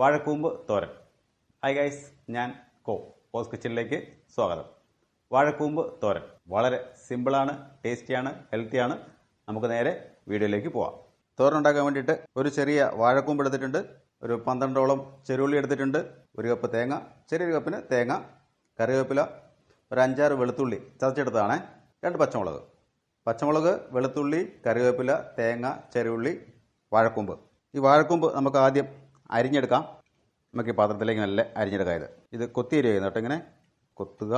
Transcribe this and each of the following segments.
വാഴക്കൂമ്പ് തോരൻ. Hi guys, ഞാൻ pose കിച്ചണിലേക്ക് സ്വാഗതം. വാഴക്കൂമ്പ് തോരൻ വളരെ സിമ്പിളാണ്, ടേസ്റ്റിയാണ്, ഹെൽത്തിയാണ്. നമുക്ക് നേരെ വീഡിയോയിലേക്ക് പോവാം. തോരൻ ഉണ്ടാക്കാൻ വേണ്ടിയിട്ട് ഒരു ചെറിയ വാഴക്കൂമ്പ് എടുത്തിട്ടുണ്ട്, ഒരു 12ഓളം ചെറുള്ളി എടുത്തിട്ടുണ്ട്, ഒരു കപ്പ് തേങ്ങ, ചെറിയൊരു കപ്പിന് തേങ്ങ, കറിവേപ്പില, ഒരു 5-6 വെളുത്തുള്ളി ചതച്ചെടുത്തതാണ്, 2 പച്ചമുളക്, വെളുത്തുള്ളി, കറിവേപ്പില, തേങ്ങ, ചെറുള്ളി, വാഴക്കൂമ്പ്. ഈ വാഴക്കൂമ്പ് നമുക്ക് ആദ്യം അരിഞ്ഞെടുക്കാം. നമുക്ക് ഈ പാത്രത്തിലേക്ക് നല്ല അരിഞ്ഞെടുക്കാം. ഇത് കൊത്തി അരിയുന്നു കേട്ടോ. ഇങ്ങനെ കൊത്തുക.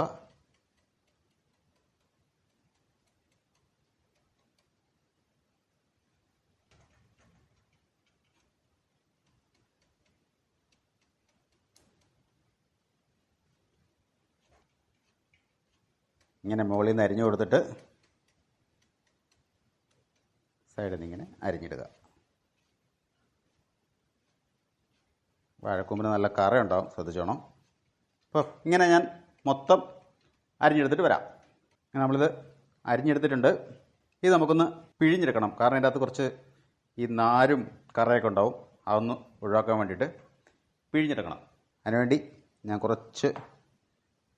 ഇങ്ങനെ മുകളിൽ നിന്ന് അരിഞ്ഞു കൊടുത്തിട്ട് സൈഡിൽ നിന്ന് ഇങ്ങനെ അരിഞ്ഞിടുക. വാഴക്കൂമ്പിന് നല്ല കറയുണ്ടാവും, ശ്രദ്ധിച്ചോണം. അപ്പോൾ ഇങ്ങനെ ഞാൻ മൊത്തം അരിഞ്ഞെടുത്തിട്ട് വരാം. നമ്മളിത് അരിഞ്ഞെടുത്തിട്ടുണ്ട്. ഇത് നമുക്കൊന്ന് പിഴിഞ്ഞെടുക്കണം. കാരണം ഇതിൻ്റെ അകത്ത് കുറച്ച് ഈ നാരും കറയൊക്കെ ഉണ്ടാവും. അതൊന്ന് ഒഴിവാക്കാൻ വേണ്ടിയിട്ട് പിഴിഞ്ഞെടുക്കണം. അതിനുവേണ്ടി ഞാൻ കുറച്ച്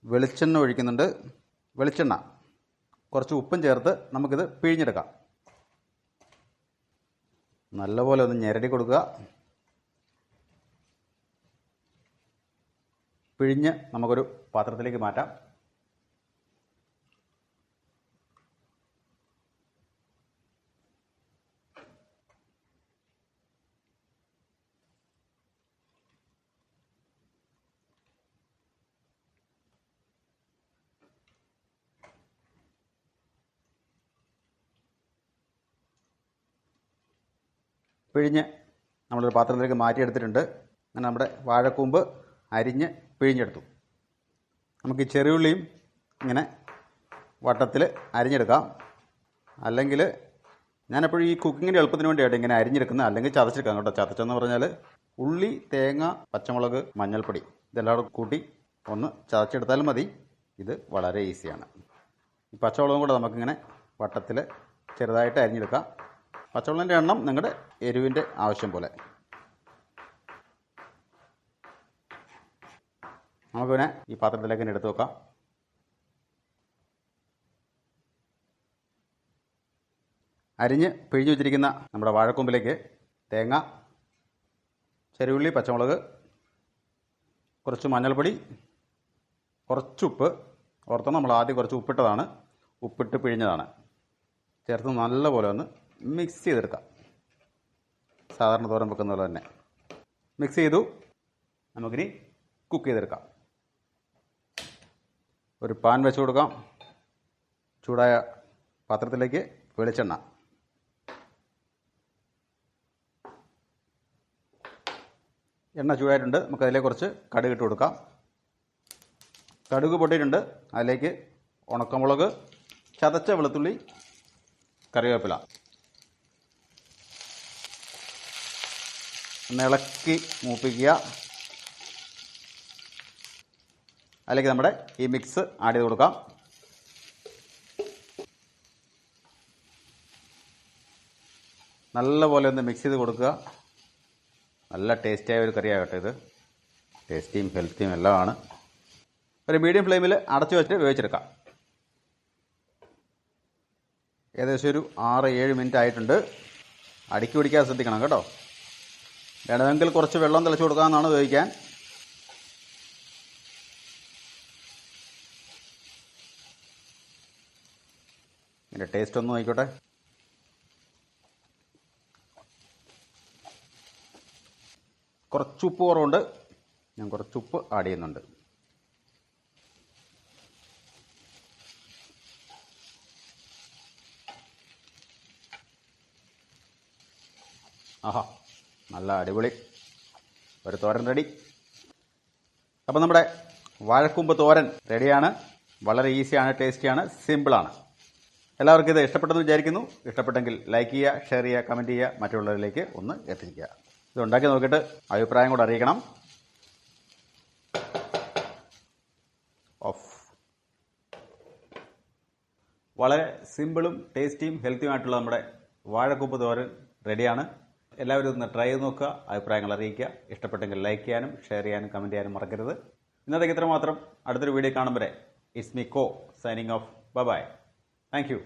വെളിച്ചെണ്ണ ഒഴിക്കുന്നുണ്ട്. വെളിച്ചെണ്ണ കുറച്ച് ഉപ്പും ചേർത്ത് നമുക്കിത് പിഴിഞ്ഞെടുക്കാം. നല്ലപോലെ ഒന്ന് ഞെരടി കൊടുക്കുക. പിഴിഞ്ഞ് നമുക്കൊരു പാത്രത്തിലേക്ക് മാറ്റാം. പിഴിഞ്ഞ് നമ്മളൊരു പാത്രത്തിലേക്ക് മാറ്റിയെടുത്തിട്ടുണ്ട്. അങ്ങനെ നമ്മുടെ വാഴക്കൂമ്പ് അരിഞ്ഞ് പിഴിഞ്ഞെടുത്തു. നമുക്ക് ഈ ചെറിയുള്ളിയും ഇങ്ങനെ വട്ടത്തിൽ അരിഞ്ഞെടുക്കാം. അല്ലെങ്കിൽ ഞാനെപ്പോഴും ഈ കുക്കിങ്ങിൻ്റെ എളുപ്പത്തിന് വേണ്ടിയായിട്ട് ഇങ്ങനെ അരിഞ്ഞെടുക്കുന്നത്, അല്ലെങ്കിൽ ചതച്ചെടുക്കാം കേട്ടോ. ചതച്ചെന്ന് പറഞ്ഞാൽ ഉള്ളി, തേങ്ങ, പച്ചമുളക്, മഞ്ഞൾപ്പൊടി ഇതെല്ലാം കൂട്ടി ഒന്ന് ചതച്ചെടുത്താലും മതി. ഇത് വളരെ ഈസിയാണ്. ഈ പച്ചമുളകും കൂടെ നമുക്കിങ്ങനെ വട്ടത്തിൽ ചെറുതായിട്ട് അരിഞ്ഞെടുക്കാം. പച്ചമുളകിൻ്റെ എണ്ണം നിങ്ങളുടെ എരിവിൻ്റെ ആവശ്യം പോലെ. നമുക്ക് പിന്നെ ഈ പാത്രത്തിലേക്ക് തന്നെ എടുത്ത് വെക്കാം. അരിഞ്ഞ് പിഴിഞ്ഞു വെച്ചിരിക്കുന്ന നമ്മുടെ വാഴക്കൂമ്പിലേക്ക് തേങ്ങ, ചെറുള്ളി, പച്ചമുളക്, കുറച്ച് മഞ്ഞൾപ്പൊടി, കുറച്ചുപ്പ്, ഓർത്തോണം നമ്മൾ ആദ്യം കുറച്ച് ഉപ്പിട്ടതാണ്, ഉപ്പിട്ട് പിഴിഞ്ഞതാണ്, ചേർത്ത് നല്ലപോലെ ഒന്ന് മിക്സ് ചെയ്തെടുക്കാം. സാധാരണ തോരൻ വെക്കുന്ന പോലെ തന്നെ മിക്സ് ചെയ്തു. നമുക്കിനി കുക്ക് ചെയ്തെടുക്കാം. ഒരു പാൻ വെച്ച് കൊടുക്കാം. ചൂടായ പാത്രത്തിലേക്ക് വെളിച്ചെണ്ണ, എണ്ണ ചൂടായിട്ടുണ്ട്. നമുക്കതിലേക്ക് കുറച്ച് കടുക് ഇട്ട് കൊടുക്കാം. കടുക് പൊട്ടിയിട്ടുണ്ട്. അതിലേക്ക് ഉണക്കമുളക്, ചതച്ച വെളുത്തുള്ളി, കറിവേപ്പില ഒന്ന് ഇളക്കി മൂപ്പിക്കുക. അതിലേക്ക് നമ്മുടെ ഈ മിക്സ് ആഡ് ചെയ്ത് കൊടുക്കാം. നല്ലപോലെ ഒന്ന് മിക്സ് ചെയ്ത് കൊടുക്കുക. നല്ല ടേസ്റ്റിയായ ഒരു കറിയാകട്ടെ ഇത്. ടേസ്റ്റിയും ഹെൽത്തിയും എല്ലാമാണ്. ഒരു മീഡിയം ഫ്ലെയിമിൽ അടച്ചു വെച്ചിട്ട് വേവിച്ചെടുക്കാം. ഏകദേശം ഒരു 6-7 മിനിറ്റ് ആയിട്ടുണ്ട്. അടുക്കി പിടിക്കാതെ ശ്രദ്ധിക്കണം കേട്ടോ. വേണമെങ്കിൽ കുറച്ച് വെള്ളം തിളച്ച് കൊടുക്കാമെന്നാണ് വേവിക്കാൻ. ഇതിൻ്റെ ടേസ്റ്റ് ഒന്ന് നോക്കിക്കോട്ടെ. കുറച്ചുപ്പ് കുറവുണ്ട്. ഞാൻ കുറച്ചുപ്പ് ആഡ് ചെയ്യുന്നുണ്ട്. ആഹാ, നല്ല അടിപൊളി ഒരു തോരൻ റെഡി. അപ്പോൾ നമ്മുടെ വാഴക്കൂമ്പ് തോരൻ റെഡിയാണ്. വളരെ ഈസിയാണ്, ടേസ്റ്റിയാണ്, സിമ്പിളാണ്. എല്ലാവർക്കും ഇത് ഇഷ്ടപ്പെട്ടെന്ന് വിചാരിക്കുന്നു. ഇഷ്ടപ്പെട്ടെങ്കിൽ ലൈക്ക് ചെയ്യുക, ഷെയർ ചെയ്യുക, കമൻറ്റ് ചെയ്യുക, മറ്റുള്ളവരിലേക്ക് ഒന്ന് എത്തിക്കുക. ഇത് ഉണ്ടാക്കി നോക്കിയിട്ട് അഭിപ്രായം കൂടെ അറിയിക്കണം. വളരെ സിമ്പിളും ടേസ്റ്റിയും ഹെൽത്തിയുമായിട്ടുള്ള നമ്മുടെ വാഴക്കൂമ്പ് തോരൻ റെഡിയാണ്. എല്ലാവരും ഒന്ന് ട്രൈ ചെയ്ത് നോക്കുക, അഭിപ്രായങ്ങൾ അറിയിക്കുക. ഇഷ്ടപ്പെട്ടെങ്കിൽ ലൈക്ക് ചെയ്യാനും ഷെയർ ചെയ്യാനും കമൻറ്റ് ചെയ്യാനും മറക്കരുത്. ഇന്നത്തേക്ക് ഇത്ര മാത്രം. അടുത്തൊരു വീഡിയോ കാണും വരെ ഇറ്റ്സ് മീ കോ signing off. Bye. Thank U.